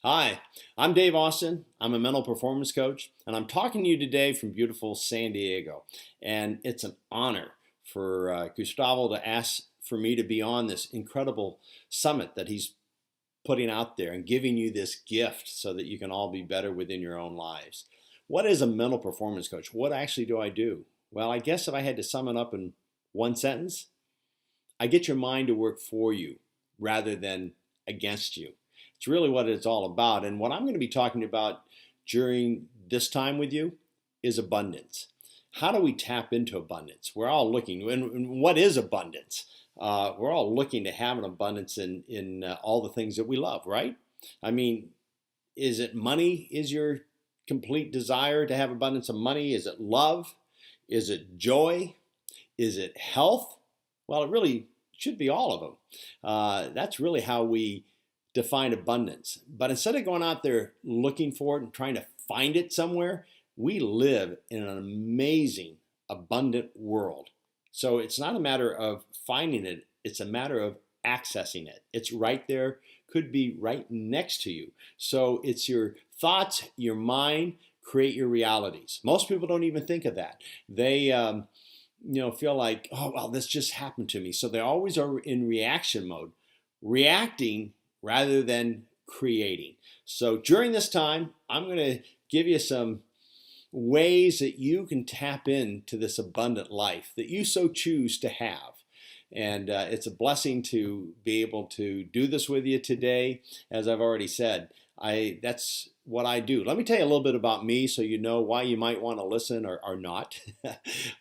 Hi, I'm Dave Austin. I'm a mental performance coach, and I'm talking to you today from beautiful San Diego. And it's an honor for Gustavo to ask for me to be on this incredible summit that he's putting out there and giving you this gift so that you can all be better within your own lives. What is a mental performance coach? What actually do I do? Well, I guess if I had to sum it up in one sentence, I get your mind to work for you rather than against you. It's really what it's all about. And what I'm going to be talking about during this time with you is abundance. How do we tap into abundance? We're all looking, and what is abundance? We're all looking to have an abundance in all the things that we love, right? I mean, is it money? Is your complete desire to have abundance of money? Is it love? Is it joy? Is it health? Well, it really should be all of them. That's really how we define abundance. But instead of going out there looking for it and trying to find it somewhere, we live in an amazing, abundant world. So it's not a matter of finding it, it's a matter of accessing it. It's right there, could be right next to you. So it's your thoughts, your mind create your realities. Most people don't even think of that. They, feel like, oh, well, this just happened to me. So they always are in reaction mode, reacting rather than creating. So during this time, I'm going to give you some ways that you can tap into this abundant life that you so choose to have. And it's a blessing to be able to do this with you today. As I've already said, that's what I do. Let me tell you a little bit about me so you know why you might want to listen or not.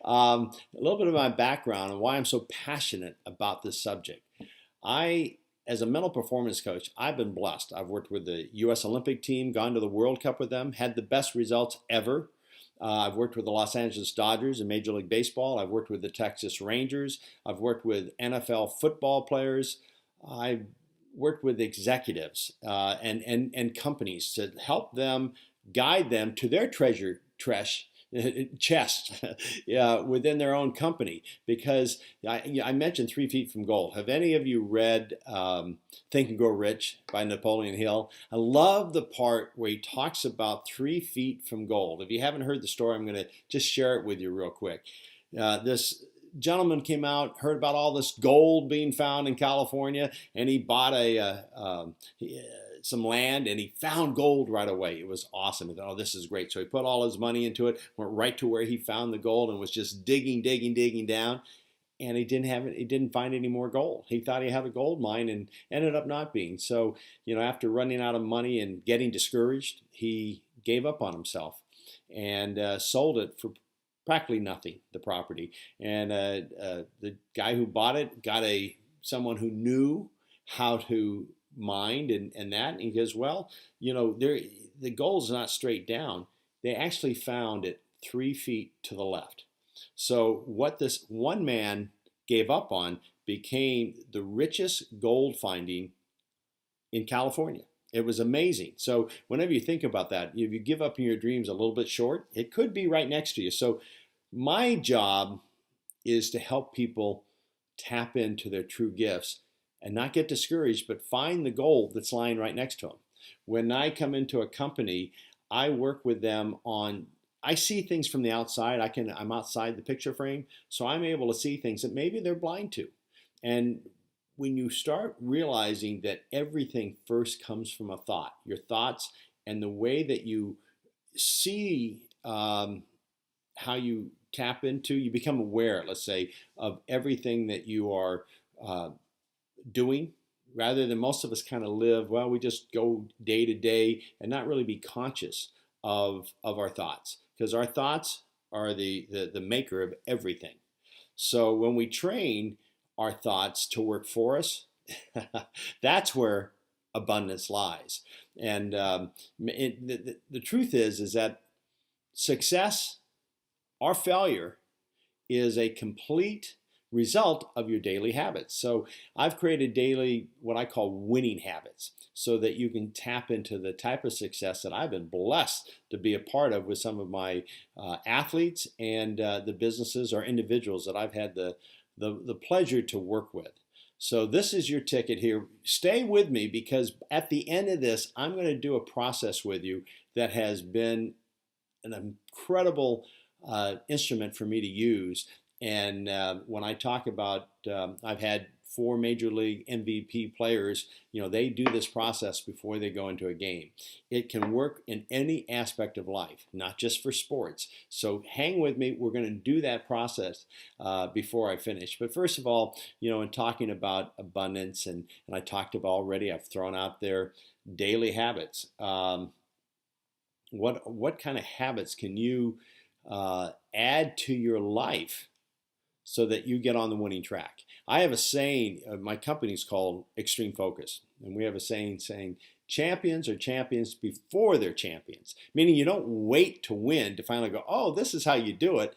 A little bit of my background and why I'm so passionate about this subject. As a mental performance coach, I've been blessed. I've worked with the U.S. Olympic team, gone to the World Cup with them, had the best results ever. I've worked with the Los Angeles Dodgers in Major League Baseball. I've worked with the Texas Rangers. I've worked with NFL football players. I've worked with executives and companies to help them guide them to their chest yeah, within their own company. Because I mentioned 3 Feet from Gold. Have any of you read Think and Grow Rich by Napoleon Hill? I love the part where he talks about 3 feet from gold. If you haven't heard the story, I'm going to just share it with you real quick. This gentleman came out, heard about all this gold being found in California, and he bought some land and he found gold right away. It was awesome. He thought, oh, this is great. So he put all his money into it, went right to where he found the gold and was just digging down. And he didn't find any more gold. He thought he had a gold mine and ended up not being. So, after running out of money and getting discouraged, he gave up on himself and sold it for practically nothing, the property. And the guy who bought it got someone who knew how to mine and that. And he goes, well, the gold's not straight down. They actually found it 3 feet to the left. So what this one man gave up on became the richest gold finding in California. It was amazing. So whenever you think about that, if you give up in your dreams a little bit short, it could be right next to you. So my job is to help people tap into their true gifts and not get discouraged, but find the gold that's lying right next to them. When I come into a company, I work with them on, I see things from the outside. I'm outside the picture frame, so I'm able to see things that maybe they're blind to. And when you start realizing that everything first comes from a thought, your thoughts and the way that you see how you tap into, you become aware, let's say, of everything that you are doing, rather than most of us kind of live, well, we just go day to day and not really be conscious of our thoughts, because our thoughts are the maker of everything. So when we train our thoughts to work for us, that's where abundance lies. And the truth is that success or failure is a complete result of your daily habits. So I've created daily what I call winning habits so that you can tap into the type of success that I've been blessed to be a part of with some of my athletes and the businesses or individuals that I've had the pleasure to work with. So this is your ticket here. Stay with me because at the end of this, I'm going to do a process with you that has been an incredible instrument for me to use. And when I talk about, I've had 4 Major League MVP players, they do this process before they go into a game. It can work in any aspect of life, not just for sports. So hang with me. We're going to do that process before I finish. But first of all, in talking about abundance, and I talked about already, I've thrown out there daily habits. What kind of habits can you add to your life so that you get on the winning track? I have a saying, my company's called Extreme Focus, and we have a saying champions are champions before they're champions, meaning you don't wait to win to finally go, oh, this is how you do it.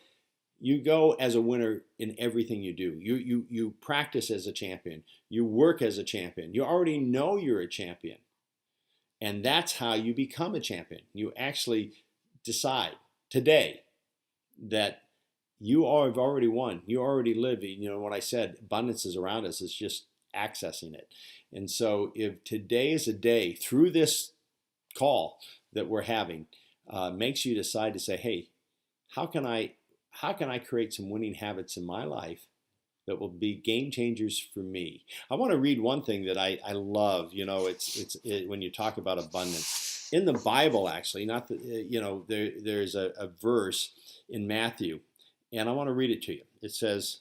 You go as a winner in everything you do. You practice as a champion. You work as a champion. You already know you're a champion. And that's how you become a champion. You actually decide today that you have already won. You already live. What I said, abundance is around us. It's just accessing it. And so if today is a day through this call that we're having makes you decide to say, hey, how can I create some winning habits in my life that will be game changers for me? I want to read one thing that I love. When you talk about abundance in the Bible, actually, not the, there's a verse in Matthew, and I want to read it to you. It says,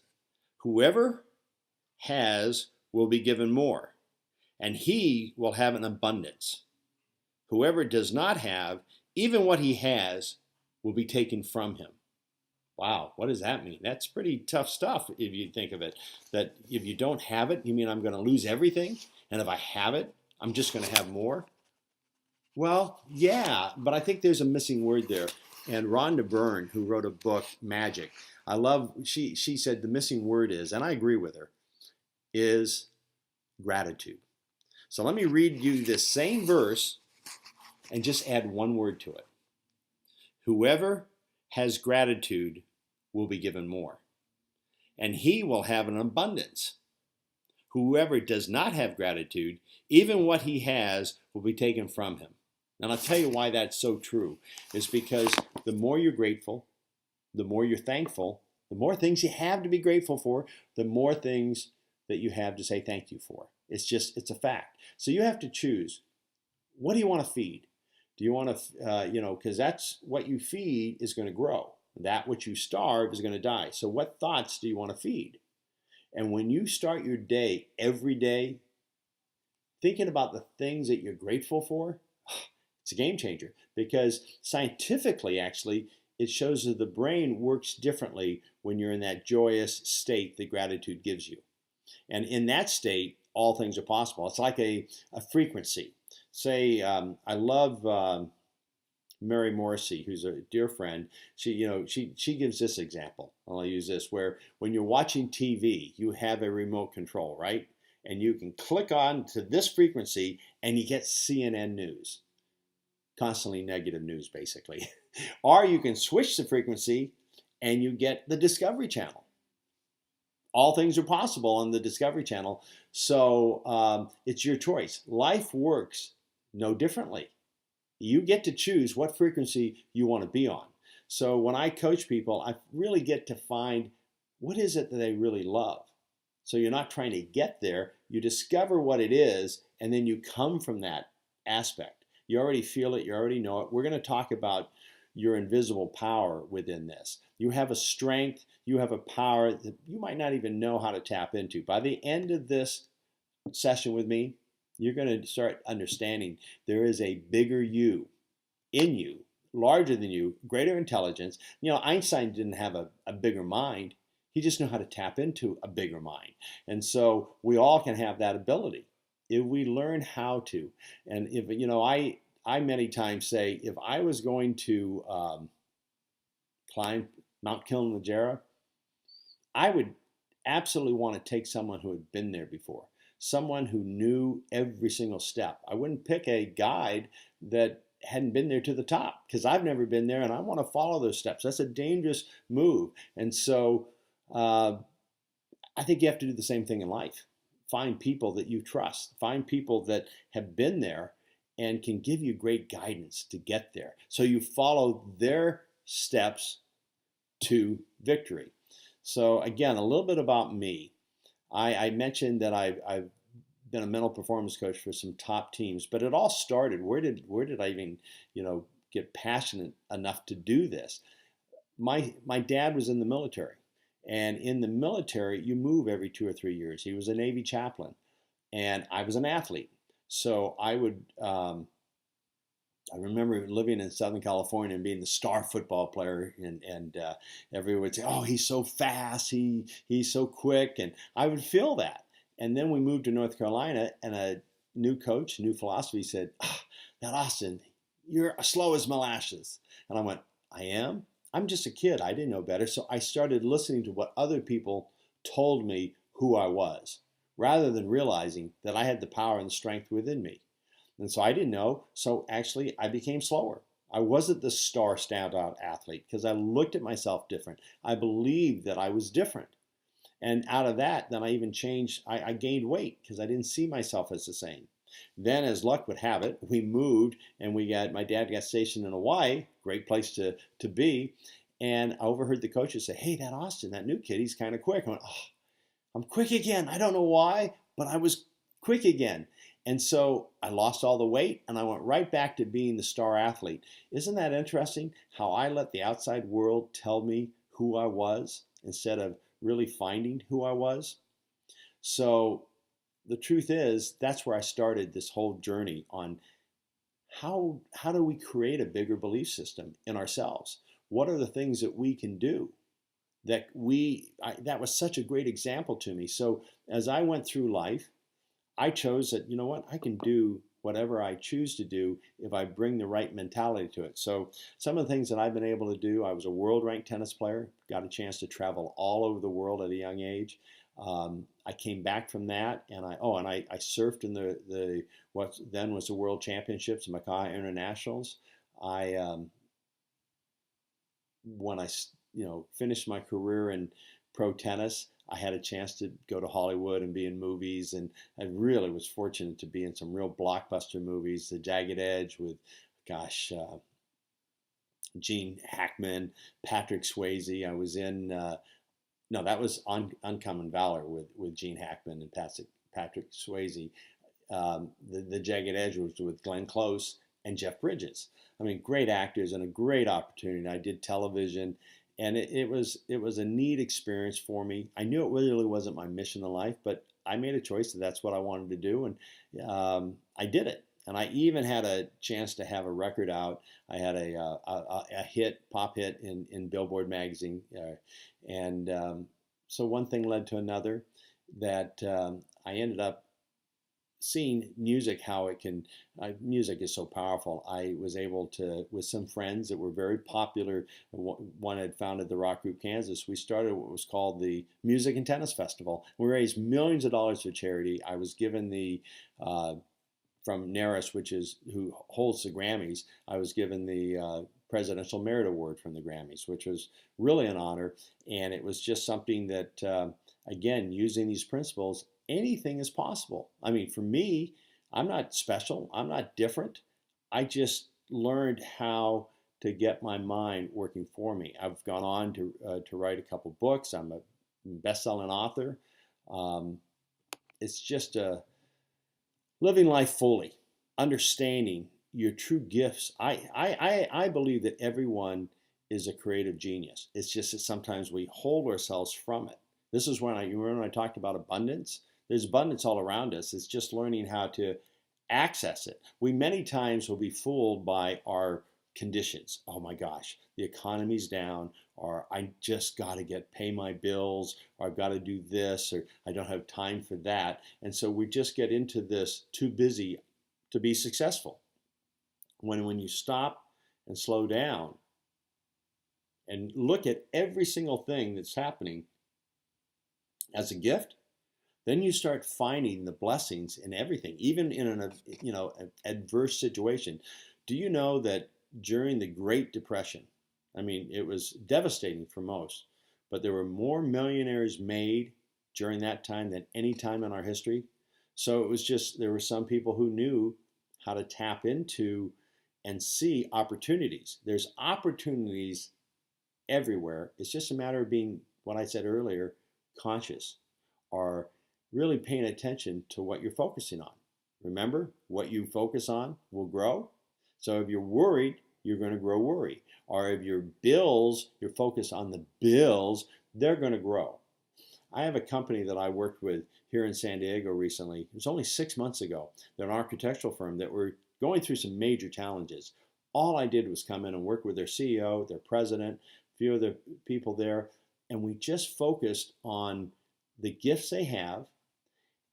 "Whoever has will be given more, and he will have an abundance. Whoever does not have, even what he has will be taken from him." Wow, what does that mean? That's pretty tough stuff if you think of it. That if you don't have it, you mean I'm going to lose everything? And if I have it, I'm just going to have more? Well, yeah, but I think there's a missing word there. And Rhonda Byrne, who wrote a book, Magic, she said the missing word is, and I agree with her, is gratitude. So let me read you this same verse and just add one word to it. Whoever has gratitude will be given more, and he will have an abundance. Whoever does not have gratitude, even what he has will be taken from him. And I'll tell you why that's so true, is because the more you're grateful, the more you're thankful, the more things you have to be grateful for, the more things that you have to say thank you for. It's a fact. So you have to choose, what do you want to feed? Do you want to, because that's what you feed is going to grow. That which you starve is going to die. So what thoughts do you want to feed? And when you start your day every day thinking about the things that you're grateful for, it's a game changer, because scientifically, actually, it shows that the brain works differently when you're in that joyous state that gratitude gives you. And in that state, all things are possible. It's like a frequency. Say, I love Mary Morrissey, who's a dear friend. She gives this example. I'll use this, where when you're watching TV, you have a remote control, right? And you can click on to this frequency and you get CNN News. Constantly negative news, basically. Or you can switch the frequency and you get the Discovery Channel. All things are possible on the Discovery Channel. So it's your choice. Life works no differently. You get to choose what frequency you want to be on. So when I coach people, I really get to find what is it that they really love. So you're not trying to get there. You discover what it is, and then you come from that aspect. You already feel it. You already know it. We're going to talk about your invisible power within this. You have a strength. You have a power that you might not even know how to tap into. By the end of this session with me, you're going to start understanding there is a bigger you in you, larger than you, greater intelligence. Einstein didn't have a bigger mind. He just knew how to tap into a bigger mind. And so we all can have that ability if we learn how to. And if, I many times say, if I was going to climb Mount Kilimanjaro, I would absolutely want to take someone who had been there before. Someone who knew every single step. I wouldn't pick a guide that hadn't been there to the top, because I've never been there and I want to follow those steps. That's a dangerous move. And so I think you have to do the same thing in life. find people that you trust, find people that have been there and can give you great guidance to get there. So you follow their steps to victory. So again, a little bit about me. I mentioned that I've been a mental performance coach for some top teams, but it all started. Where did I even get passionate enough to do this? My dad was in the military, and in the military you move every 2 or 3 years. He was a Navy chaplain, and I was an athlete, so I would. I remember living in Southern California and being the star football player, and everyone would say, "Oh, he's so fast, he's so quick," and I would feel that. And then we moved to North Carolina, and a new coach, new philosophy said, "That Austin, you're slow as molasses." And I went, "I am. I'm just a kid. I didn't know better." So I started listening to what other people told me who I was, rather than realizing that I had the power and the strength within me. And so I didn't know. So actually, I became slower. I wasn't the star standout athlete because I looked at myself different. I believed that I was different. And out of that, then I even changed, I gained weight because I didn't see myself as the same. Then, as luck would have it, we moved and my dad got stationed in Hawaii, great place to be. And I overheard the coaches say, "Hey, that Austin, that new kid, he's kind of quick." I went, "Oh, I'm quick again. I don't know why, but I was quick again." And so I lost all the weight and I went right back to being the star athlete. Isn't that interesting how I let the outside world tell me who I was instead of really finding who I was? So the truth is, that's where I started this whole journey on how do we create a bigger belief system in ourselves? What are the things that we can do that was such a great example to me. So as I went through life, I chose that, you know what, I can do whatever I choose to do if I bring the right mentality to it. So some of the things that I've been able to do, I was a world ranked tennis player, got a chance to travel all over the world at a young age. I came back from that, and I surfed in the what then was the World Championships, Macau Internationals. When I finished my career in pro tennis, I had a chance to go to Hollywood and be in movies, and I really was fortunate to be in some real blockbuster movies. The Jagged Edge with, gosh, Gene Hackman, Patrick Swayze. I was in no, that was Uncommon Valor with Gene Hackman and Patrick Swayze. The Jagged Edge was with Glenn Close and Jeff Bridges. I mean, great actors and a great opportunity. I did television, and it was a neat experience for me. I knew it really wasn't my mission in life, but I made a choice that that's what I wanted to do, and I did it. And I even had a chance to have a record out. I had a pop hit in Billboard magazine, and so one thing led to another. That I ended up seeing music, how it can, music is so powerful. I was able to, with some friends that were very popular, one had founded the Rock Group Kansas, we started what was called the Music and Tennis Festival. We raised millions of dollars for charity. I was given from NARAS, who holds the Grammys, I was given the Presidential Merit Award from the Grammys, which was really an honor. And it was just something that, again, using these principles, anything is possible. I mean, for me, I'm not special. I'm not different. I just learned how to get my mind working for me. I've gone on to write a couple books. I'm a best-selling author. It's just living life fully, understanding your true gifts. I believe that everyone is a creative genius. It's just that sometimes we hold ourselves from it. This is when I talked about abundance. There's abundance all around us. It's just learning how to access it. We many times will be fooled by our conditions. Oh my gosh, the economy's down, or I just got to pay my bills, or I've got to do this, or I don't have time for that. And so we just get into this too busy to be successful. When you stop and slow down and look at every single thing that's happening as a gift, then you start finding the blessings in everything, even in an adverse situation. Do you know that during the Great Depression, I mean, it was devastating for most, but there were more millionaires made during that time than any time in our history. So it was just, there were some people who knew how to tap into and see opportunities. There's opportunities everywhere. It's just a matter of being, what I said earlier, conscious, or really paying attention to what you're focusing on. Remember, what you focus on will grow. So if you're worried, you're going to grow worry. Or if your bills, you're focused on the bills, they're going to grow. I have a company that I worked with here in San Diego recently. It was only 6 months ago. They're an architectural firm that were going through some major challenges. All I did was come in and work with their CEO, their president, a few other people there, and we just focused on the gifts they have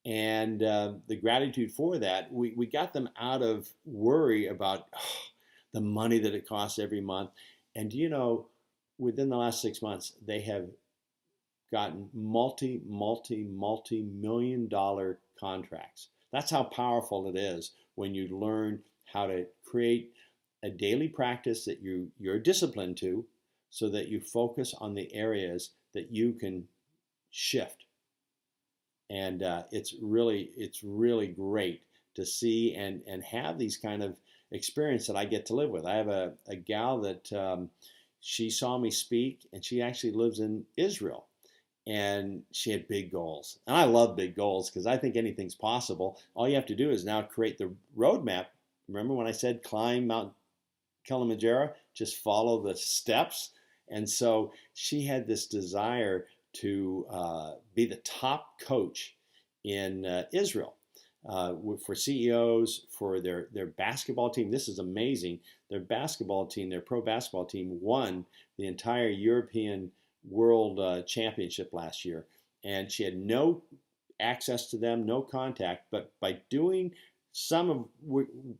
and the gratitude for that. We got them out of worry about the money that it costs every month. And you know, within the last 6 months, they have gotten multi-million dollar contracts. That's how powerful it is when you learn how to create a daily practice that you're disciplined to, so that you focus on the areas that you can shift. And it's really great to see and have these kind of experience that I get to live with. I have a gal that she saw me speak, and she actually lives in Israel, and she had big goals. And I love big goals because I think anything's possible. All you have to do is now create the roadmap. Remember when I said climb Mount Kilimanjaro? Just follow the steps. And so she had this desire to be the top coach in Israel for CEOs, for their basketball team. This is amazing. Their basketball team, their pro basketball team, won the entire European World Championship last year. And she had no access to them, no contact, but by doing some of,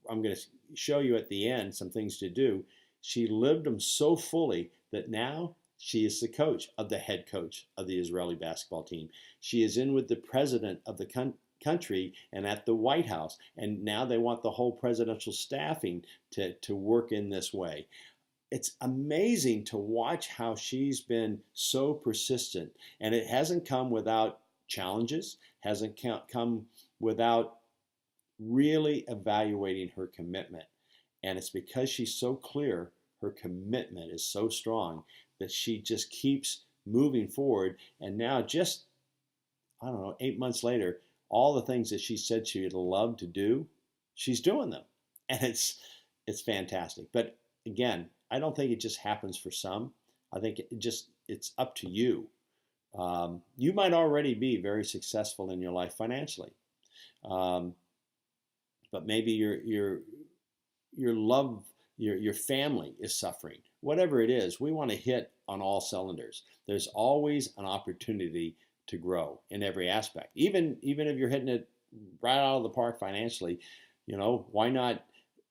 I'm going to show you at the end some things to do, she lived them so fully that now she is the coach of the head coach of the Israeli basketball team. She is in with the president of the country and at the White House. And now they want the whole presidential staffing to work in this way. It's amazing to watch how she's been so persistent. And it hasn't come without challenges, hasn't come without really evaluating her commitment. And it's because she's so clear, her commitment is so strong, that she just keeps moving forward. And now just, I don't know, 8 months later, all the things that she said she would love to do, she's doing them. And it's fantastic. But again, I don't think it just happens for some. I think it's up to you. You might already be very successful in your life financially. But maybe your love, your family is suffering. Whatever it is, we want to hit on all cylinders. There's always an opportunity to grow in every aspect. Even if you're hitting it right out of the park financially, why not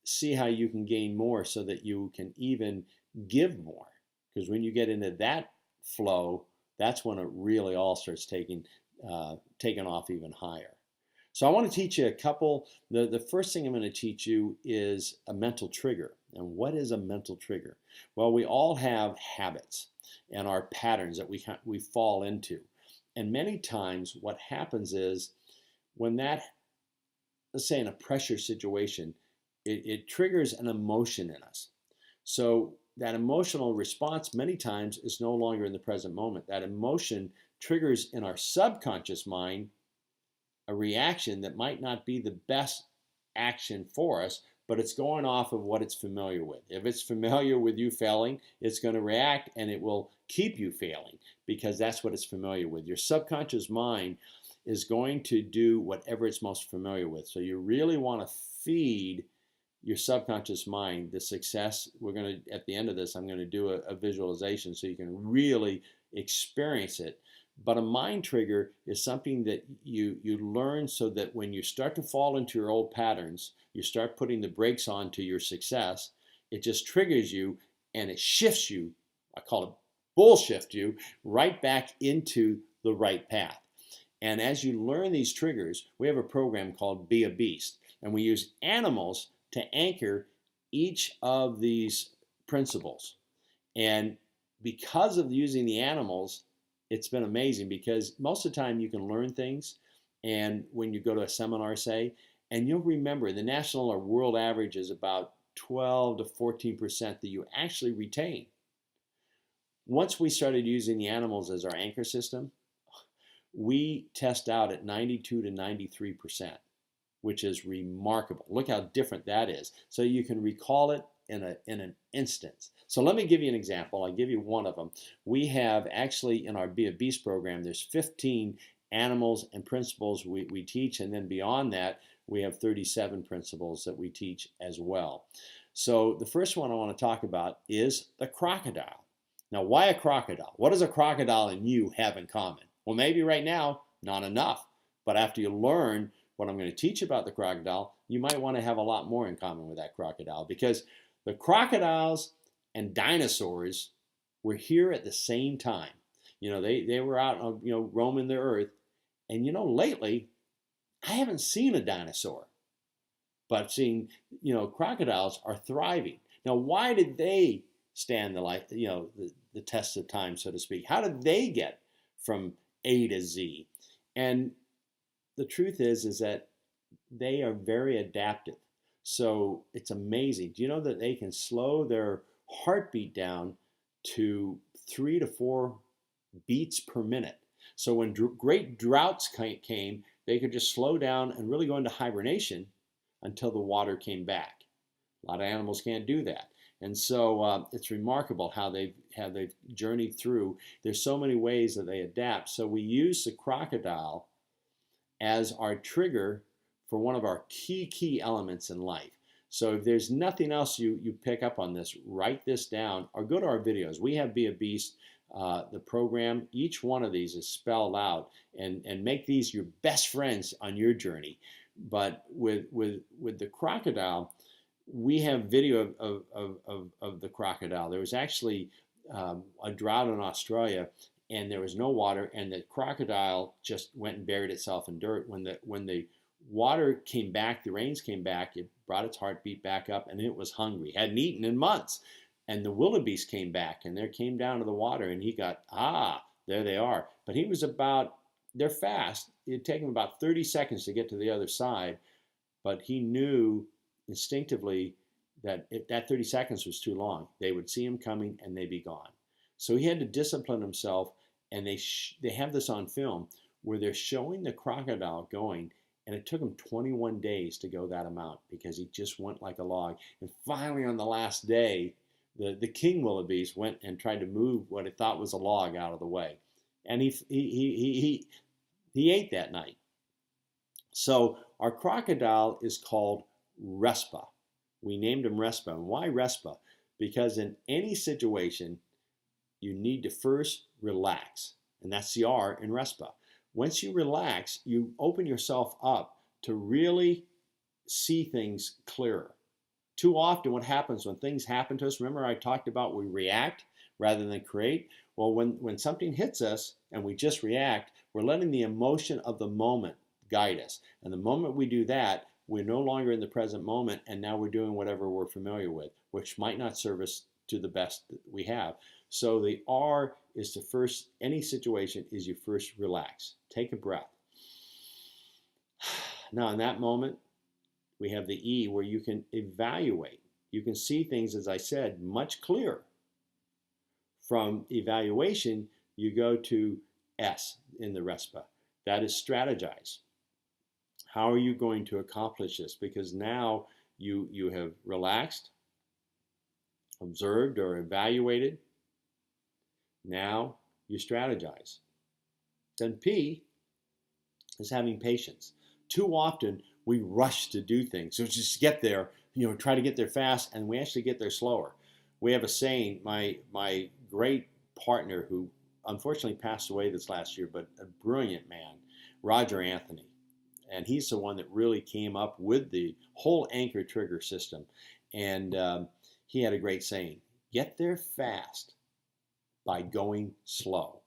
see how you can gain more so that you can even give more? Because when you get into that flow, that's when it really all starts taking off even higher. So I want to teach you a couple. The first thing I'm going to teach you is a mental trigger. And what is a mental trigger? Well, we all have habits and our patterns that we fall into. And many times what happens is when that, let's say in a pressure situation, it triggers an emotion in us. So that emotional response many times is no longer in the present moment. That emotion triggers in our subconscious mind a reaction that might not be the best action for us, but it's going off of what it's familiar with. If it's familiar with you failing, it's going to react and it will keep you failing because that's what it's familiar with. Your subconscious mind is going to do whatever it's most familiar with. So you really want to feed your subconscious mind the success. We're going to, at the end of this, I'm going to do a visualization so you can really experience it. But a mind trigger is something that you learn so that when you start to fall into your old patterns, you start putting the brakes on to your success, it just triggers you and it shifts you, I call it bull shift you, right back into the right path. And as you learn these triggers, we have a program called Be a Beast. And we use animals to anchor each of these principles. And because of using the animals, it's been amazing because most of the time you can learn things, and when you go to a seminar, say, and you'll remember the national or world average is about 12 to 14% that you actually retain. Once we started using the animals as our anchor system, we test out at 92 to 93%, which is remarkable. Look how different that is. So you can recall it in an instance. So let me give you an example. I'll give you one of them. We have actually in our Be a Beast program, there's 15 animals and principles we teach, and then beyond that, we have 37 principles that we teach as well. So the first one I want to talk about is the crocodile. Now, why a crocodile? What does a crocodile and you have in common? Well, maybe right now, not enough. But after you learn what I'm going to teach about the crocodile, you might want to have a lot more in common with that crocodile, because the crocodiles and dinosaurs were here at the same time. They were out, roaming the earth. And, lately, I haven't seen a dinosaur, but seeing, crocodiles are thriving. Now, why did they stand the test of time, so to speak? How did they get from A to Z? And the truth is that they are very adaptive. So it's amazing. Do you know that they can slow their heartbeat down to 3 to 4 beats per minute? So when great droughts came, they could just slow down and really go into hibernation until the water came back. A lot of animals can't do that. And so it's remarkable how they've journeyed through. There's so many ways that they adapt. So we use the crocodile as our trigger for one of our key elements in life. So if there's nothing else you pick up on this, write this down or go to our videos. We have Be a Beast, the program. Each one of these is spelled out, and make these your best friends on your journey. But with the crocodile, we have video of the crocodile. There was actually a drought in Australia, and there was no water, and the crocodile just went and buried itself in dirt. When the water came back, the rains came back, it brought its heartbeat back up, and it was hungry, hadn't eaten in months. And the wildebeest came back, and there came down to the water, and he got, there they are. But he was they're fast. It'd take him about 30 seconds to get to the other side, but he knew instinctively that if that 30 seconds was too long, they would see him coming and they'd be gone. So he had to discipline himself, and they have this on film where they're showing the crocodile going, and it took him 21 days to go that amount because he just went like a log. And finally, on the last day, the king wildebeest went and tried to move what it thought was a log out of the way, and he ate that night. So our crocodile is called Respa. We named him Respa. And why Respa? Because in any situation, you need to first relax. And that's the R in Respa. Once you relax, you open yourself up to really see things clearer. Too often what happens when things happen to us, remember I talked about we react rather than create? Well, when something hits us and we just react, we're letting the emotion of the moment guide us. And the moment we do that, we're no longer in the present moment, and now we're doing whatever we're familiar with, which might not serve us to the best that we have. So the R is to first, any situation is you first relax. Take a breath. Now in that moment, we have the E where you can evaluate. You can see things, as I said, much clearer. From evaluation, you go to S in the RESPA. That is strategize. How are you going to accomplish this? Because now you have relaxed, observed or evaluated. Now you strategize. Then P is having patience. Too often we rush to do things. So just get there, try to get there fast, and we actually get there slower. We have a saying, my great partner who unfortunately passed away this last year, but a brilliant man, Roger Anthony. And he's the one that really came up with the whole anchor trigger system. And he had a great saying, get there fast by going slow.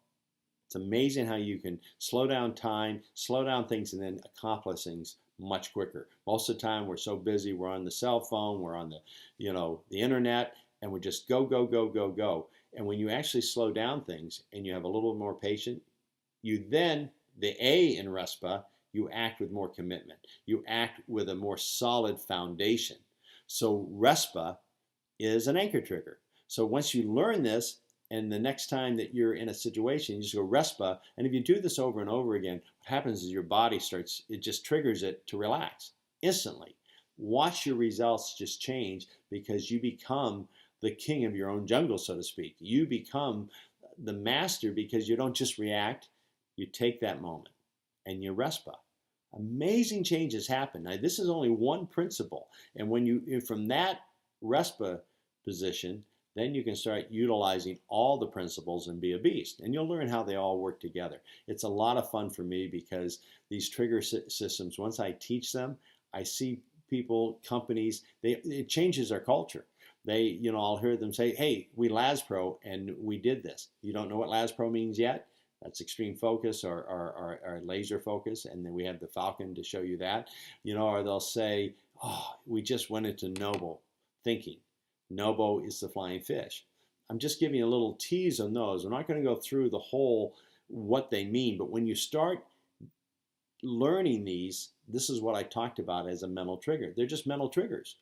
It's amazing how you can slow down time, slow down things, and then accomplish things much quicker. Most of the time we're so busy, we're on the cell phone, we're on the internet, and we just go, go, go, go, go. And when you actually slow down things and you have a little more patience, you then, the A in RESPA, you act with more commitment. You act with a more solid foundation. So RESPA is an anchor trigger. So once you learn this, and the next time that you're in a situation, you just go RESPA. And if you do this over and over again, what happens is your body starts, it just triggers it to relax instantly. Watch your results just change because you become the king of your own jungle, so to speak. You become the master because you don't just react, you take that moment and you RESPA. Amazing changes happen. Now, this is only one principle. And when you, from that RESPA position, then you can start utilizing all the principles and be a beast. And you'll learn how they all work together. It's a lot of fun for me because these trigger systems, once I teach them, I see people, companies, it changes our culture. They, I'll hear them say, hey, we LASPRO and we did this. You don't know what LASPRO means yet? That's extreme focus or laser focus. And then we have the Falcon to show you that, or they'll say, oh, we just went into Noble thinking. Nobo is the flying fish. I'm just giving you a little tease on those. We're not going to go through the whole what they mean, but when you start learning these, this is what I talked about as a mental trigger. They're just mental triggers.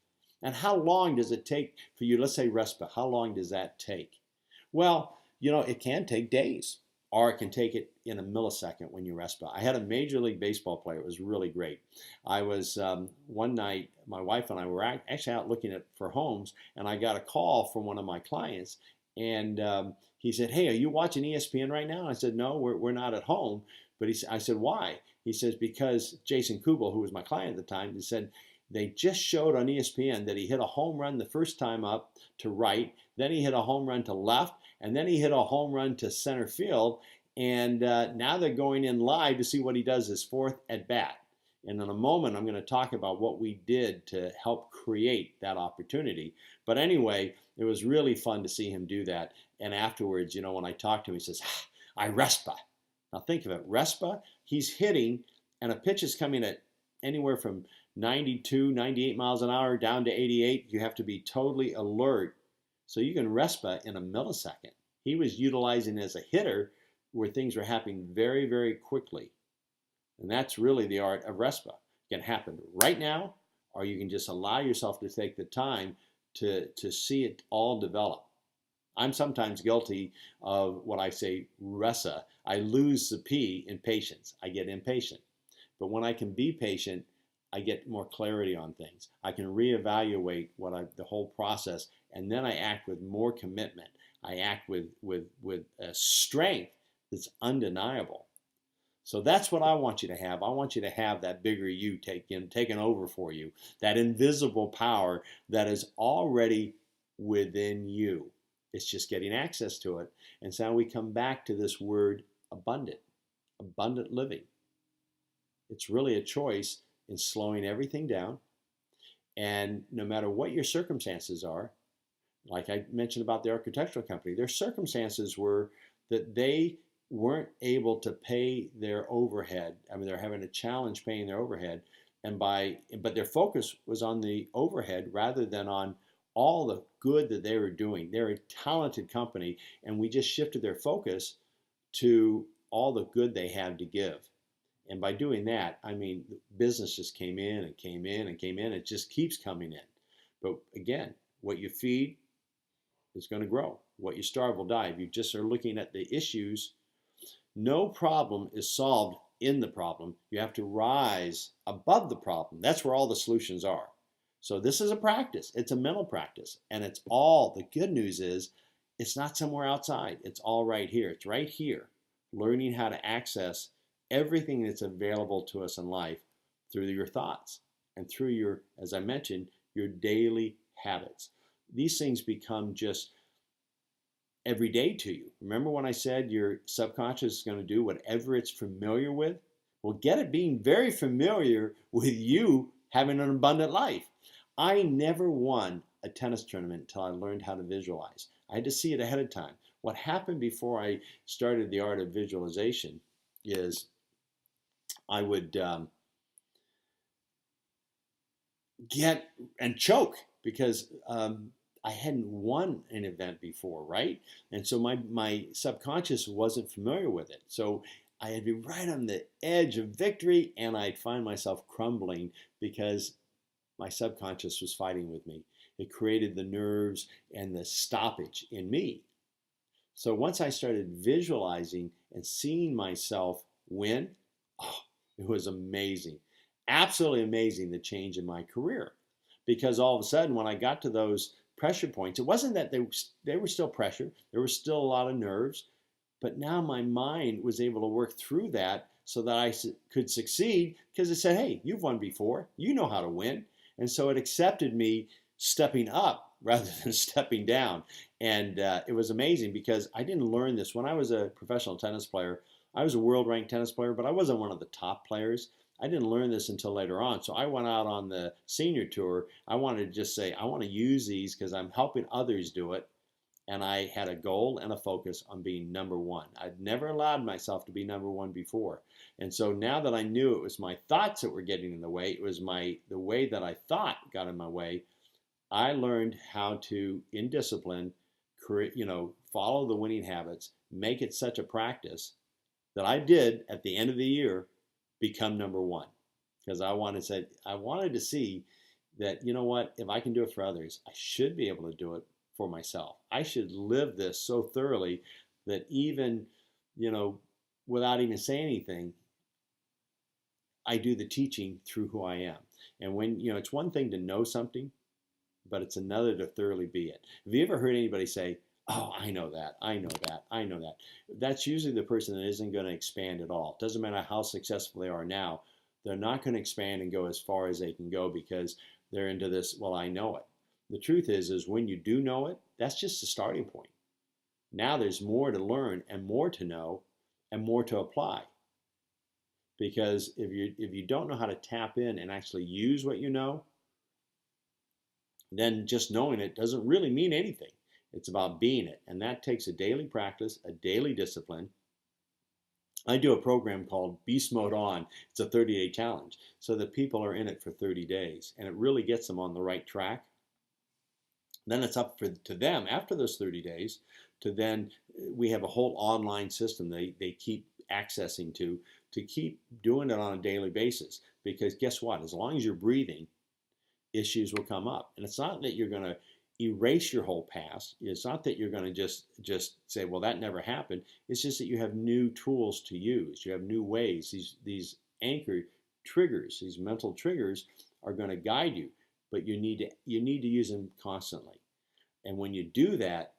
And how long does it take for you, let's say RESPA, how long does that take? Well, it can take days, or it can take it in a millisecond when you RESPA. I had a Major League Baseball player. It was really great. I was, one night, my wife and I were actually out looking for homes, and I got a call from one of my clients, and he said, hey, are you watching ESPN right now? And I said, no, we're not at home. But I said, why? He says, because Jason Kubel, who was my client at the time, he said, they just showed on ESPN that he hit a home run the first time up to right, then he hit a home run to left, and then he hit a home run to center field, and now they're going in live to see what he does his fourth at bat. And in a moment, I'm going to talk about what we did to help create that opportunity. But anyway, it was really fun to see him do that. And afterwards, when I talked to him, he says, I RESPA. Now think of it, RESPA, he's hitting, and a pitch is coming at anywhere from 92, 98 miles an hour down to 88. You have to be totally alert. So you can RESPA in a millisecond. He was utilizing as a hitter where things were happening very, very quickly. And that's really the art of RESPA. It can happen right now, or you can just allow yourself to take the time to see it all develop. I'm sometimes guilty of what I say, RESA. I lose the P in patience. I get impatient. But when I can be patient, I get more clarity on things. I can reevaluate the whole process, and then I act with more commitment. I act with a strength that's undeniable. So that's what I want you to have. I want you to have that bigger you taken over for you, that invisible power that is already within you. It's just getting access to it. And so we come back to this word abundant living. It's really a choice in slowing everything down. And no matter what your circumstances are, like I mentioned about the architectural company, their circumstances were that they weren't able to pay their overhead. I mean, they're having a challenge paying their overhead, but their focus was on the overhead rather than on all the good that they were doing. They're a talented company, and we just shifted their focus to all the good they had to give. And by doing that, I mean, business just came in and came in and came in. It just keeps coming in. But again, what you feed is going to grow. What you starve will die. If you just are looking at the issues, no problem is solved in the problem. You have to rise above the problem. That's where all the solutions are. So this is a practice. It's a mental practice. And it's all, the good news is, it's not somewhere outside. It's all right here. It's right here. Learning how to access everything that's available to us in life through your thoughts and through your, as I mentioned, your daily habits. These things become just every day to you. Remember when I said your subconscious is going to do whatever it's familiar with? Well, get it being very familiar with you having an abundant life. I never won a tennis tournament until I learned how to visualize. I had to see it ahead of time. What happened before I started the art of visualization is I would get and choke because I hadn't won an event before, right? And so my subconscious wasn't familiar with it. So I'd be right on the edge of victory, and I'd find myself crumbling because my subconscious was fighting with me. It created the nerves and the stoppage in me. So once I started visualizing and seeing myself win, oh, it was amazing. Absolutely amazing, the change in my career. Because all of a sudden, when I got to those pressure points, it wasn't that they were still pressure, there was still a lot of nerves, but now my mind was able to work through that so that I could succeed because it said, hey, you've won before, you know how to win. And so it accepted me stepping up rather than stepping down. And it was amazing because I didn't learn this. When I was a professional tennis player, I was a world ranked tennis player, but I wasn't one of the top players. I didn't learn this until later on. So I went out on the senior tour. I wanted to just say, I want to use these because I'm helping others do it. And I had a goal and a focus on being number one. I'd never allowed myself to be number one before. And so now that I knew it was my thoughts that were getting in the way, it was the way that I thought got in my way, I learned how to, in discipline, follow the winning habits, make it such a practice that I did at the end of the year become number one. Because I wanted to see that, you know what, if I can do it for others, I should be able to do it for myself. I should live this so thoroughly that even, without even saying anything, I do the teaching through who I am. And when, it's one thing to know something, but it's another to thoroughly be it. Have you ever heard anybody say, oh, I know that, I know that, I know that? That's usually the person that isn't going to expand at all. It doesn't matter how successful they are now. They're not going to expand and go as far as they can go because they're into this, well, I know it. The truth is when you do know it, that's just the starting point. Now there's more to learn and more to know and more to apply. Because if you don't know how to tap in and actually use what you know, then just knowing it doesn't really mean anything. It's about being it. And that takes a daily practice, a daily discipline. I do a program called Beast Mode On. It's a 30-day challenge so that people are in it for 30 days. And it really gets them on the right track. Then it's up to them after those 30 days to then, we have a whole online system they keep accessing to keep doing it on a daily basis. Because guess what? As long as you're breathing, issues will come up. And it's not that you're going to erase your whole past. It's not that you're going to just say, well, that never happened. It's just that you have new tools to use. You have new ways. These anchor triggers, these mental triggers are going to guide you, but you need to use them constantly. And when you do that,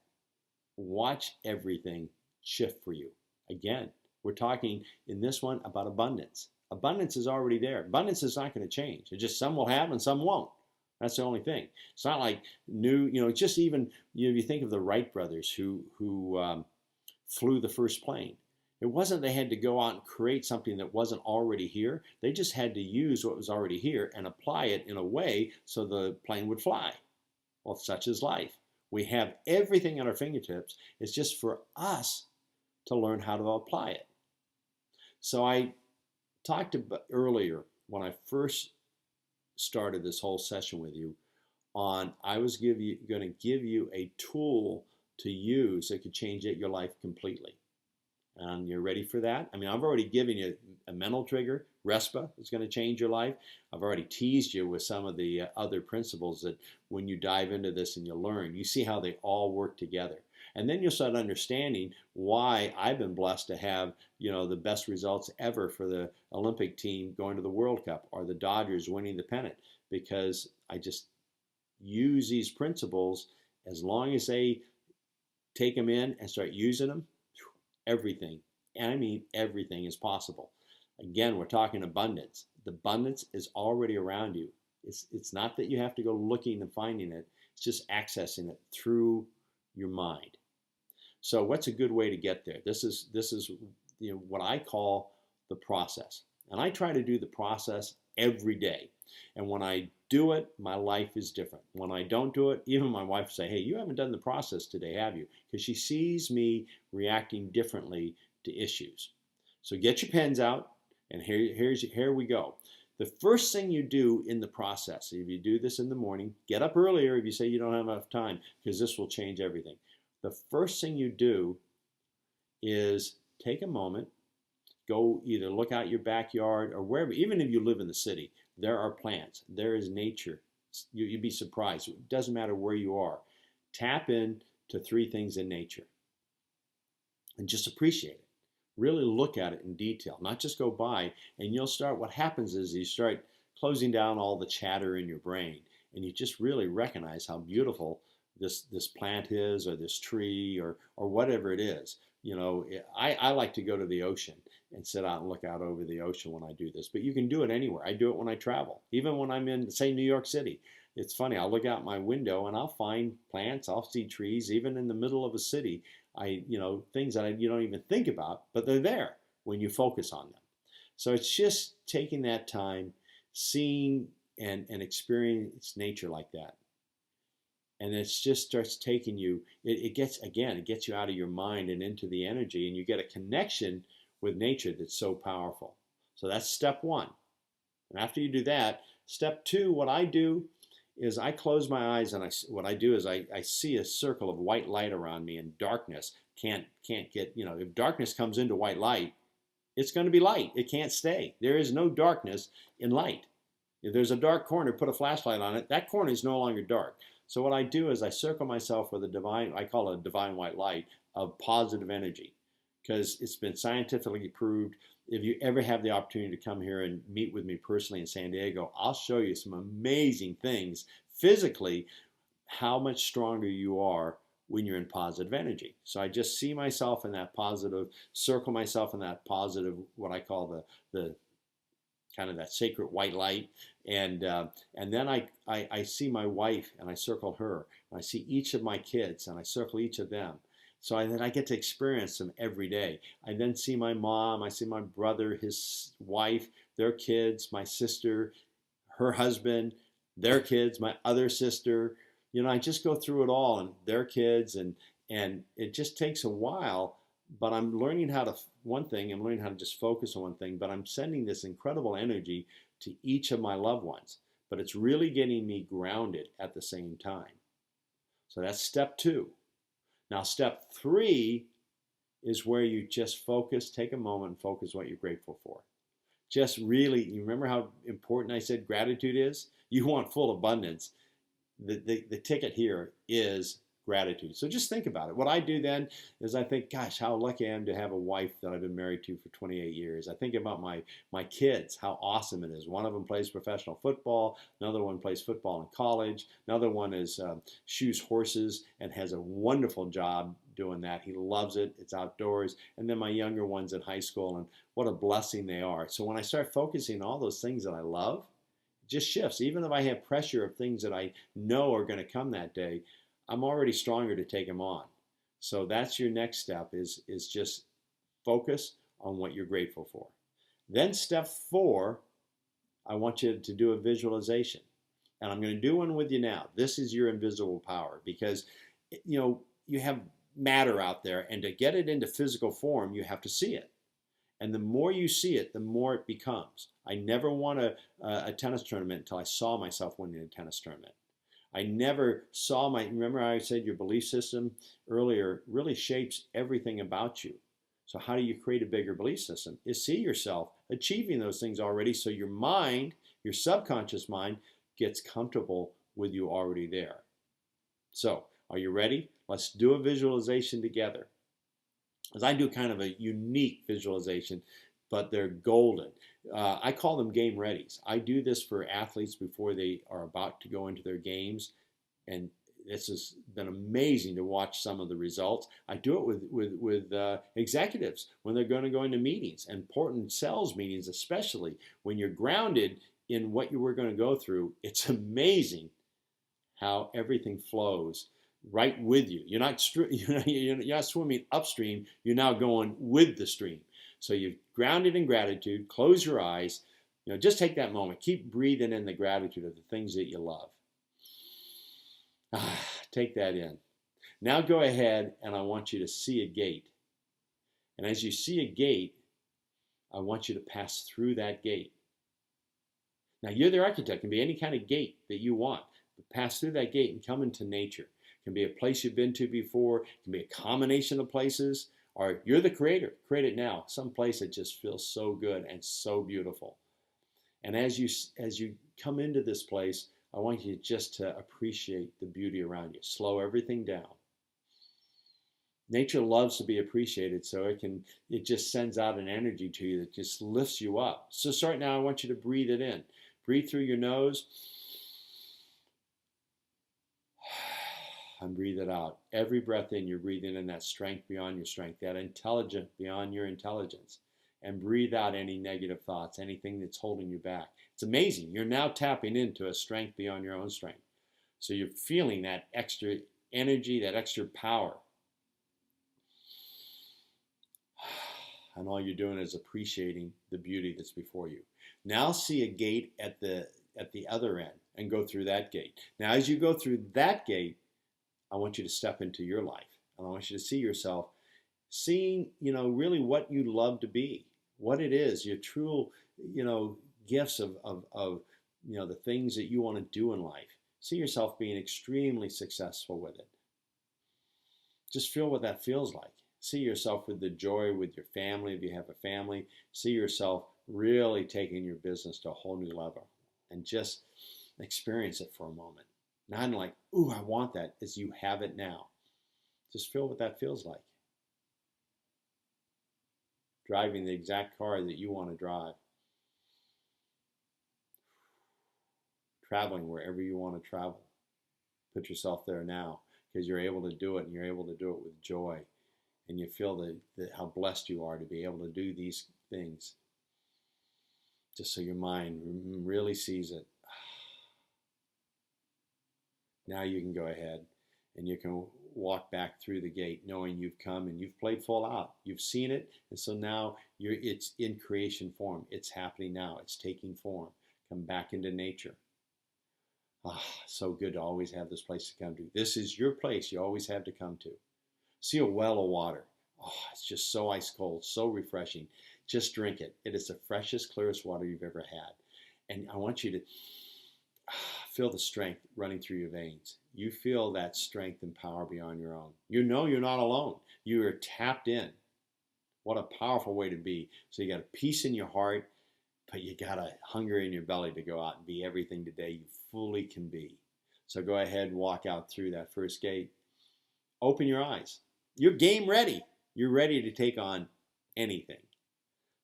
watch everything shift for you. Again, we're talking in this one about abundance. Abundance is already there. Abundance is not going to change. It's just some will have and some won't. That's the only thing. It's not like new, just even, you think of the Wright brothers who flew the first plane. It wasn't they had to go out and create something that wasn't already here. They just had to use what was already here and apply it in a way so the plane would fly. Well, such is life. We have everything at our fingertips. It's just for us to learn how to apply it. So I talked about earlier when I first started this whole session with you on I was going to give you a tool to use that could change your life completely. And you're ready for that? I mean, I've already given you a mental trigger. RESPA is going to change your life. I've already teased you with some of the other principles that when you dive into this and you learn, you see how they all work together. And then you'll start understanding why I've been blessed to have, the best results ever for the Olympic team going to the World Cup or the Dodgers winning the pennant, because I just use these principles. As long as they take them in and start using them, everything, and I mean everything, is possible. Again, we're talking abundance. The abundance is already around you. It's not that you have to go looking and finding it. It's just accessing it through your mind. So what's a good way to get there? This is what I call the process. And I try to do the process every day. And when I do it, my life is different. When I don't do it, even my wife will say, hey, you haven't done the process today, have you? Because she sees me reacting differently to issues. So get your pens out, and here we go. The first thing you do in the process, if you do this in the morning, get up earlier if you say you don't have enough time, because this will change everything. The first thing you do is take a moment, go either look out your backyard or wherever, even if you live in the city, there are plants, there is nature. You'd be surprised. It doesn't matter where you are. Tap in to 3 things in nature and just appreciate it. Really look at it in detail, not just go by, and you'll start, what happens is you start closing down all the chatter in your brain, and you just really recognize how beautiful this plant is, or this tree, or whatever it is. You know, I like to go to the ocean and sit out and look out over the ocean when I do this, but you can do it anywhere. I do it when I travel, even when I'm in, say, New York City. It's funny, I'll look out my window and I'll find plants, I'll see trees, even in the middle of a city. Things that you don't even think about, but they're there when you focus on them. So it's just taking that time, seeing and experience nature like that. And it just starts taking you, it gets you out of your mind and into the energy, and you get a connection with nature that's so powerful. So that's step 1. And after you do that, step 2, what I do is I close my eyes, and what I do is I see a circle of white light around me, and darkness can't get, if darkness comes into white light, it's going to be light. It can't stay. There is no darkness in light. If there's a dark corner, put a flashlight on it, that corner is no longer dark. So what I do is I circle myself with a divine, I call it a divine white light of positive energy, because it's been scientifically proved. If you ever have the opportunity to come here and meet with me personally in San Diego, I'll show you some amazing things physically, how much stronger you are when you're in positive energy. So I just see myself in that positive, circle myself in that positive, what I call the kind of that sacred white light, and then I see my wife and I circle her, and I see each of my kids and I circle each of them. So then I get to experience them every day. I then see my mom, I see my brother, his wife, their kids, my sister, her husband, their kids, my other sister. I just go through it all, and their kids, and it just takes a while, but I'm learning how to, I'm learning how to just focus on one thing, but I'm sending this incredible energy to each of my loved ones. But it's really getting me grounded at the same time. So that's step 2. Now, step 3 is where you just focus, take a moment and focus what you're grateful for. Just really, you remember how important I said gratitude is? You want full abundance. The ticket here is gratitude. So just think about it. What I do then is I think, gosh, how lucky I am to have a wife that I've been married to for 28 years. I think about my kids, how awesome it is. One of them plays professional football. Another one plays football in college. Another one is shoes horses and has a wonderful job doing that. He loves it. It's outdoors. And then my younger one's in high school, and what a blessing they are. So when I start focusing on all those things that I love, it just shifts. Even if I have pressure of things that I know are going to come that day, I'm already stronger to take them on. So that's your next step, is just focus on what you're grateful for. Then step 4, I want you to do a visualization. And I'm going to do one with you now. This is your invisible power, because you have matter out there, and to get it into physical form, you have to see it. And the more you see it, the more it becomes. I never won a tennis tournament until I saw myself winning a tennis tournament. I never saw remember I said your belief system earlier really shapes everything about you. So how do you create a bigger belief system? Is see yourself achieving those things already, so your mind, your subconscious mind, gets comfortable with you already there. So are you ready? Let's do a visualization together. As I do kind of a unique visualization, but they're golden. I call them game readies. I do this for athletes before they are about to go into their games, and this has been amazing to watch some of the results. I do it with executives when they're going to go into meetings, important sales meetings, especially when you're grounded in what you were going to go through. It's amazing how everything flows right with you. You're not swimming upstream. You're now going with the stream. So you've grounded in gratitude. Close your eyes. Just take that moment. Keep breathing in the gratitude of the things that you love. Take that in. Now go ahead, and I want you to see a gate. And as you see a gate, I want you to pass through that gate. Now, you're the architect. It can be any kind of gate that you want. But pass through that gate and come into nature. It can be a place you've been to before. It can be a combination of places. Or you're the creator. Create it now. Some place that just feels so good and so beautiful. And as you come into this place, I want you just to appreciate the beauty around you. Slow everything down. Nature loves to be appreciated, so it just sends out an energy to you that just lifts you up. So start now. I want you to breathe it in. Breathe through your nose and breathe it out. Every breath in, you're breathing in that strength beyond your strength, that intelligence beyond your intelligence. And breathe out any negative thoughts, anything that's holding you back. It's amazing. You're now tapping into a strength beyond your own strength. So you're feeling that extra energy, that extra power. And all you're doing is appreciating the beauty that's before you. Now see a gate at the other end and go through that gate. Now as you go through that gate, I want you to step into your life. And I want you to see yourself seeing, really what you love to be, what it is, your true, gifts of the things that you want to do in life. See yourself being extremely successful with it. Just feel what that feels like. See yourself with the joy with your family, if you have a family. See yourself really taking your business to a whole new level and just experience it for a moment. Not like, ooh, I want that, as you have it now. Just feel what that feels like. Driving the exact car that you want to drive. Traveling wherever you want to travel. Put yourself there now, because you're able to do it, and you're able to do it with joy. And you feel how blessed you are to be able to do these things. Just so your mind really sees it. Now you can go ahead and you can walk back through the gate knowing you've come and you've played full out. You've seen it, and so now it's in creation form. It's happening now. It's taking form. Come back into nature. So good to always have this place to come to. This is your place you always have to come to. See a well of water. It's just so ice cold, so refreshing. Just drink it. It is the freshest, clearest water you've ever had. And I want you to feel the strength running through your veins. You feel that strength and power beyond your own. You know you're not alone. You are tapped in. What a powerful way to be. So you got a peace in your heart, but you got a hunger in your belly to go out and be everything today you fully can be. So go ahead and walk out through that first gate. Open your eyes. You're game ready. You're ready to take on anything.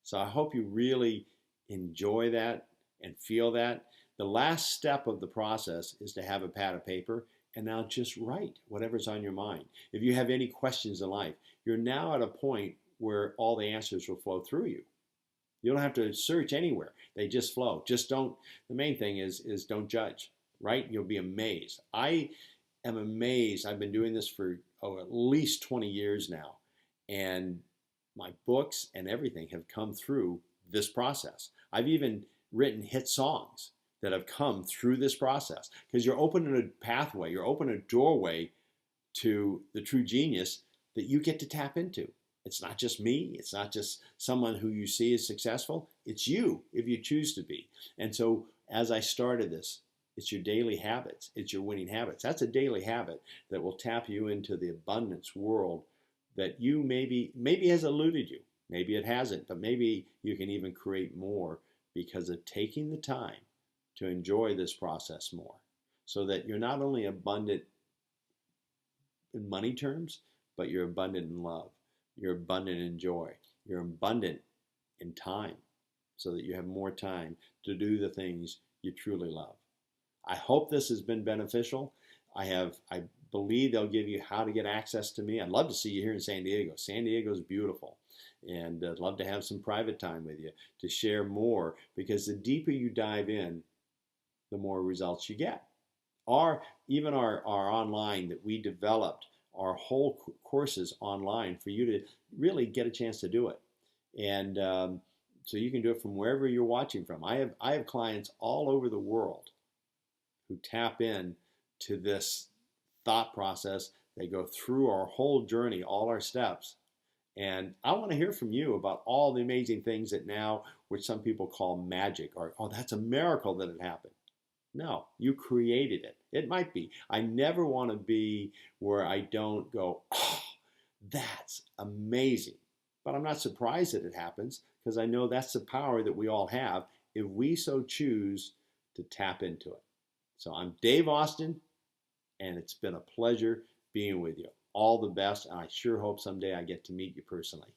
So I hope you really enjoy that and feel that. The last step of the process is to have a pad of paper and now just write whatever's on your mind. If you have any questions in life, you're now at a point where all the answers will flow through you. You don't have to search anywhere. They just flow. Just don't, the main thing is don't judge, right? You'll be amazed. I am amazed. I've been doing this for at least 20 years now. And my books and everything have come through this process. I've even written hit songs that have come through this process, because you're opening a pathway, you're opening a doorway to the true genius that you get to tap into. It's not just me, it's not just someone who you see as successful, it's you if you choose to be. And so as I started this, it's your daily habits, it's your winning habits. That's a daily habit that will tap you into the abundance world that you maybe has eluded you. Maybe it hasn't, but maybe you can even create more because of taking the time to enjoy this process more, so that you're not only abundant in money terms, but you're abundant in love, you're abundant in joy, you're abundant in time, so that you have more time to do the things you truly love. I hope this has been beneficial. I believe they'll give you how to get access to me. I'd love to see you here in San Diego. San Diego is beautiful. And I'd love to have some private time with you to share more, because the deeper you dive in, the more results you get. Even our online that we developed, our whole courses online for you to really get a chance to do it. And so you can do it from wherever you're watching from. I have clients all over the world who tap in to this thought process. They go through our whole journey, all our steps, And I want to hear from you about all the amazing things that now, which some people call magic, or, oh, that's a miracle that it happened. No, you created it. It might be. I never want to be where I don't go, oh, that's amazing. But I'm not surprised that it happens because I know that's the power that we all have if we so choose to tap into it. So I'm Dave Austin, and it's been a pleasure being with you. All the best, and I sure hope someday I get to meet you personally.